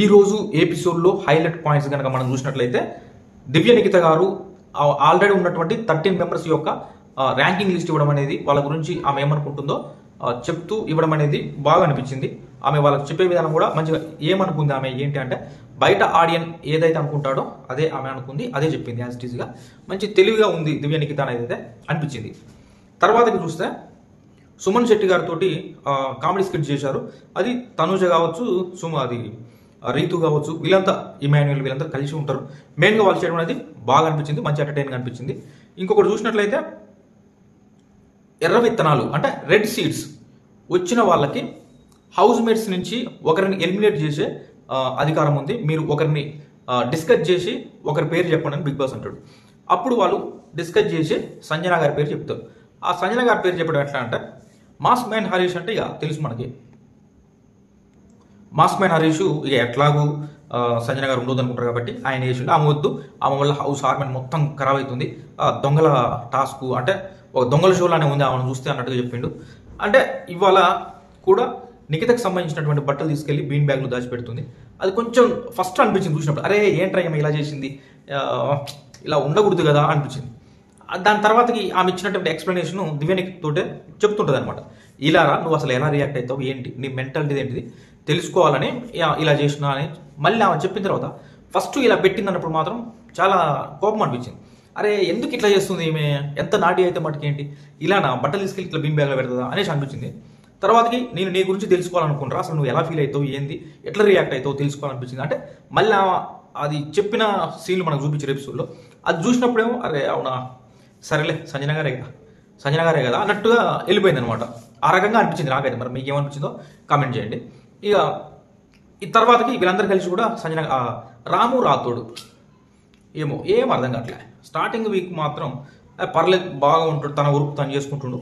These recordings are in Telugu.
ఈ రోజు ఎపిసోడ్లో హైలైట్ పాయింట్స్ కనుక మనం చూసినట్లయితే దివ్య నిఖిత గారు ఆల్రెడీ ఉన్నటువంటి 13 మెంబర్స్ యొక్క ర్యాంకింగ్ లిస్ట్ ఇవ్వడం అనేది వాళ్ళ గురించి ఆమె ఏమనుకుంటుందో చెప్తూ ఇవ్వడం అనేది బాగా అనిపించింది. ఆమె వాళ్ళకి చెప్పే విధానం కూడా మంచిగా ఏమనుకుంది ఆమె ఏంటి అంటే బయట ఆడియన్ ఏదైతే అనుకుంటాడో అదే ఆమె అనుకుంది, అదే చెప్పింది. యాజ్ ఇట్ ఈస్గా మంచి తెలివిగా ఉంది దివ్య నిఖిత అనేది అయితే అనిపించింది. తర్వాతకి చూస్తే సుమన్ శెట్టి గారితో కామెడీ స్కిట్ చేశారు. అది తనుజ కావచ్చు, అది రీతు కావచ్చు, వీళ్ళంతా ఇమాన్యుయల్ వీళ్ళంతా కలిసి ఉంటారు. మెయిన్గా వాళ్ళు చేయడం అనేది బాగా అనిపించింది, మంచి ఎంటర్టైన్గా అనిపించింది. ఇంకొకటి చూసినట్లయితే ఎర్ర విత్తనాలు అంటే రెడ్ సీడ్స్ వచ్చిన వాళ్ళకి హౌస్ మేట్స్ నుంచి ఒకరిని ఎలిమినేట్ చేసే అధికారం ఉంది. మీరు ఒకరిని డిస్కస్ చేసి ఒకరి పేరు చెప్పండి అని బిగ్ బాస్ అంటాడు. అప్పుడు వాళ్ళు డిస్కస్ చేసి సంజన గారి పేరు చెప్తారు. ఆ సంజన గారి పేరు చెప్పడం ఎట్లా అంటే మాస్ మ్యాన్ హరీష్ అంటే ఇక తెలుసు మనకి. మాస్ మ్యాన్ హరీష్ ఇక ఎట్లాగూ సంజన గారు ఉండదు అనుకుంటారు కాబట్టి ఆయన వేసిండు. ఆమె వద్దు, ఆమె వల్ల హౌస్ హార్మోన్ మొత్తం ఖరాబ్ అవుతుంది, దొంగల టాస్క్ అంటే ఒక దొంగల షోలానే ఉంది ఆమెను చూస్తే అన్నట్టుగా చెప్పిండు. అంటే ఇవాళ కూడా నిఖితకు సంబంధించినటువంటి బట్టలు తీసుకెళ్లి బీన్ బ్యాగ్లో దాచిపెడుతుంది. అది కొంచెం ఫస్ట్ అనిపించింది చూసినప్పుడు, అరే ఏంట్రా ఏమో ఇలా చేసింది, ఇలా ఉండకూడదు కదా అనిపించింది. దాని తర్వాతకి ఆమె ఇచ్చినటువంటి ఎక్స్ప్లెనేషన్ దివ్యానికితోటే చెప్తుంటుంది అనమాట. ఇలారా నువ్వు అసలు ఎలా రియాక్ట్ అవుతావు, ఏంటి నీ మెంటాలిటీ ఏంటిది తెలుసుకోవాలని ఇలా చేసినా అని మళ్ళీ ఆమె చెప్పిన తర్వాత ఫస్ట్ ఇలా పెట్టింది అన్నప్పుడు మాత్రం చాలా కోపం అనిపించింది. అరే ఎందుకు ఇట్లా చేస్తుంది ఈమె, ఎంత నాటి అయితే మటుకు ఏంటి ఇలా నా బట్టలు తీసుకెళ్ళి ఇట్లా బీన్ బ్యాగ్లో పెడుతుందా అనేసి అనిపించింది. తర్వాతకి నేను నీ గురించి తెలుసుకోవాలనుకుంటారా, అసలు నువ్వు ఎలా ఫీల్ అవుతావు, ఏంది ఎట్లా రియాక్ట్ అవుతావు తెలుసుకోవాలనిపించింది. అంటే మళ్ళీ అది చెప్పిన సీన్లు మనకు చూపించారు ఎపిసోడ్లో. అది చూసినప్పుడేమో అరే అవునా సరేలే సంజన గారే కదా అన్నట్టుగా వెళ్ళిపోయింది అనమాట. ఆ రకంగా అనిపించింది నాకైతే. మరి మీకు ఏమనిపించిందో కామెంట్ చేయండి. ఇక ఈ తర్వాతకి వీళ్ళందరూ కలిసి కూడా రాము రాతోడు ఏం అర్థం కావట్లే. స్టార్టింగ్ వీక్ మాత్రం పర్లేదు బాగా ఉంటాడు, తన వర్క్ తను చేసుకుంటుండు.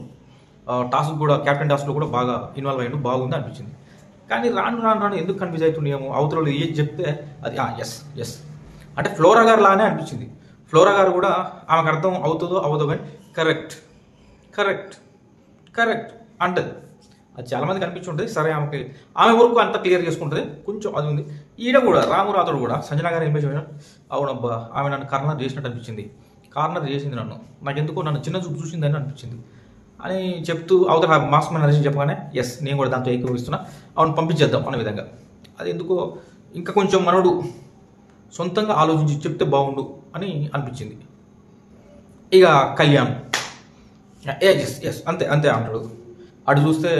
టాస్క్ కూడా క్యాప్టెన్ టాస్క్లో కూడా బాగా ఇన్వాల్వ్ అయ్యిండు, బాగుంది అనిపించింది. కానీ రాను ఎందుకు కన్ఫ్యూజ్ అవుతుండేమో, అవతల ఏది చెప్తే అది ఎస్ అంటే ఫ్లోరా గారు లానే అనిపించింది. ఫ్లోరా గారు కూడా ఆమెకు అర్థం అవుతుందో అవ్వదో కానీ కరెక్ట్ అంటది. అది చాలామందికి అనిపించుంటుంది. సరే ఆమె వరకు అంతా క్లియర్ చేసుకుంటుంది, కొంచెం అది ఉంది. ఈడ కూడా రామురాతుడు కూడా సంజన గారు ఏం చేసిన అవునబ్బా ఆమె నన్ను కార్నర్ చేసినట్టు అనిపించింది, కార్నర్ చేసింది నాకు ఎందుకో నన్ను చిన్న చూపు చూసిందని అనిపించింది అని చెప్తూ అవతల మాస్ మ్యాన్ హరీష్ చెప్పగానే ఎస్ నేను కూడా దాంతో ఏకీభవిస్తున్నా, అవును పంపించేద్దాం అనే విధంగా. అది ఎందుకో ఇంకా కొంచెం మనోడు సొంతంగా ఆలోచించి చెప్తే బాగుండు అని అనిపించింది. ఇక కళ్యాణ్ ఎస్ అంతే అంటాడు. అటు చూస్తే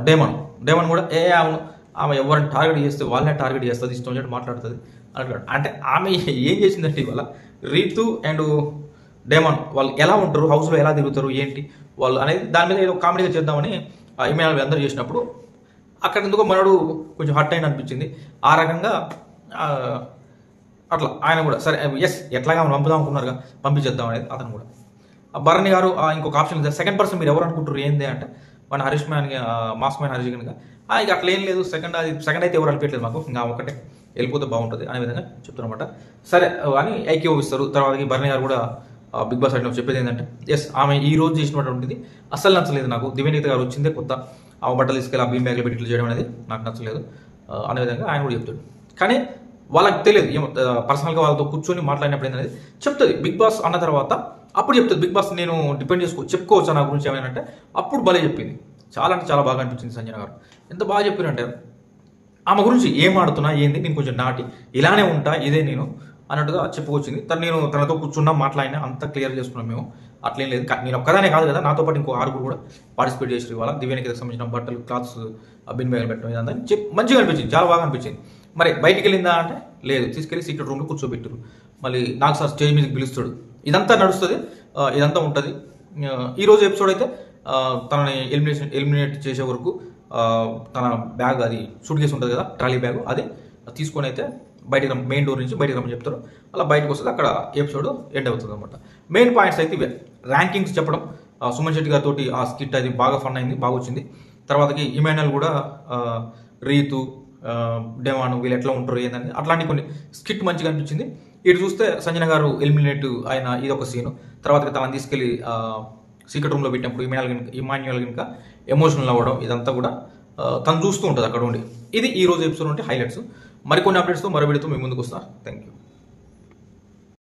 డేమన్ కూడా అవును ఆమె ఎవరిని టార్గెట్ చేస్తే వాళ్ళనే టార్గెట్ చేస్తుంది, ఇష్టం వచ్చినట్టు మాట్లాడుతుంది అంటాడు. అంటే ఆమె ఏం చేసిందంటే ఇవాళ రీతు అండ్ డేమన్ వాళ్ళు ఎలా ఉంటారు, హౌస్లో ఎలా తిరుగుతారు ఏంటి వాళ్ళు అనేది దాని మీద ఏదో కామెడీగా చేద్దామని ఇమాన్యుయల్ అందరూ చేసినప్పుడు అక్కడ ఎందుకో మనోడు కొంచెం హర్ట్ అయిన అనిపించింది. ఆ రకంగా అట్లా ఆయన కూడా సరే ఎస్ ఎట్లాగా పంపుదాం అనుకున్నారుగా పంపించేద్దాం అనేది అతను కూడా. భరణి గారు ఇంకొక ఆప్షన్ లేదు, సెకండ్ పర్సన్ మీరు ఎవరు అనుకుంటారు ఏంది అంటే మన Harish man mass man Harish కనుక ఇక అట్లా ఏం లేదు, సెకండ్ అయితే ఎవరు అనిపించలేదు మాకు, ఇంకా ఒకటే వెళ్ళిపోతే బాగుంటుంది అనే విధంగా చెప్తారనమాట. సరే అని ఐక్యవిస్తారు. తర్వాత భరణి గారు కూడా బిగ్ బాస్ అడిగిన చెప్పేది ఏంటంటే ఎస్ ఆమె ఈ రోజు చేసినటువంటిది అస్సలు నచ్చలేదు నాకు, దివ్యనీత గారు వచ్చిందే కొత్త, ఆమె బట్టలు తీసుకెళ్ళి బీన్ బ్యాగ్లో పెట్టి ఇట్లా చేయడం అనేది నాకు నచ్చలేదు అనే విధంగా ఆయన కూడా చెప్తాడు. కానీ వాళ్ళకి తెలియదు ఏమో పర్సనల్గా వాళ్ళతో కూర్చొని మాట్లాడినప్పుడు ఏంటనేది చెప్తుంది బిగ్ బాస్ అన్న తర్వాత. అప్పుడు చెప్తుంది బిగ్ బాస్ నేను డిపెండ్ చెప్పుకోవచ్చు నా గురించి ఏమైనా అప్పుడు భలే చెప్పింది. చాలా అంటే చాలా బాగా అనిపించింది సంజన గారు. ఎంత బాగా చెప్పారంటే ఆమె గురించి ఏం ఆడుతున్నా ఏంది నేను కొంచెం నాటి ఇలానే ఉంటా ఇదే నేను అన్నట్టుగా చెప్పుకొచ్చింది. నేను తనతో కూర్చున్నా మాట్లాడినా అంత క్లియర్ చేసుకున్నాం మేము, అట్లేం లేదు. నేను ఒక్కదానే కాదు కదా, నాతో పాటు ఇంకో 6 కూడా పార్టిసిపేట్ చేసి ఇవాళ దివ్యానికి సంబంధించిన బట్టలు క్లాత్స్ బిన్ బ్యాగ్ పెట్టడం ఇదంతా మంచిగా అనిపించింది, చాలా బాగా అనిపించింది. మరి బయటికి వెళ్ళిందా అంటే లేదు, తీసుకెళ్ళి సీక్రెట్ రూమ్లో కూర్చోబెట్టారు. మళ్ళీ నాకు సార్ స్టేజ్ మీదకి పిలుస్తాడు, ఇదంతా నడుస్తుంది, ఇదంతా ఉంటుంది. ఈరోజు ఎపిసోడ్ అయితే తనని ఎలిమినేట్ చేసే వరకు తన బ్యాగ్ అది సూట్ కేసు ఉంటుంది కదా ట్రాలీ బ్యాగ్ అది తీసుకొని అయితే బయటకు మెయిన్ డోర్ నుంచి బయటకు రమ్మని చెప్తారు. అలా బయటకు వస్తుంది, అక్కడ ఎపిసోడ్ ఎండ్ అవుతుంది అనమాట. మెయిన్ పాయింట్స్ అయితే ఇవే. ర్యాంకింగ్స్ చెప్పడం సుమన్ శెట్టి గారితో ఆ స్కిట్ అది బాగా ఫన్ అయింది, బాగా వచ్చింది. తర్వాతకి ఇమాన్యుయల్ కూడా రీతు డెమాన్ వీళ్ళు ఎట్లా ఉంటారు ఏందని అట్లాంటి కొన్ని స్కిట్ మంచిగా అనిపించింది. ఇటు చూస్తే సంజన గారు ఎలిమినేట్ అయిన ఇదొక సీను. తర్వాత తనని తీసుకెళ్ళి సీక్రెట్ రూమ్లో పెట్టినప్పుడు ఇమాన్యుయల్ కనుక ఎమోషనల్ అవ్వడం ఇదంతా కూడా తను చూస్తూ ఉంటుంది అక్కడ ఉండి. ఇది ఈ రోజు ఎపిసోడ్ నుండి హైలైట్స్. మరికొన్ని అప్డేట్స్తో మరో వీడియోతో మీ ముందుకు వస్తా. Thank you.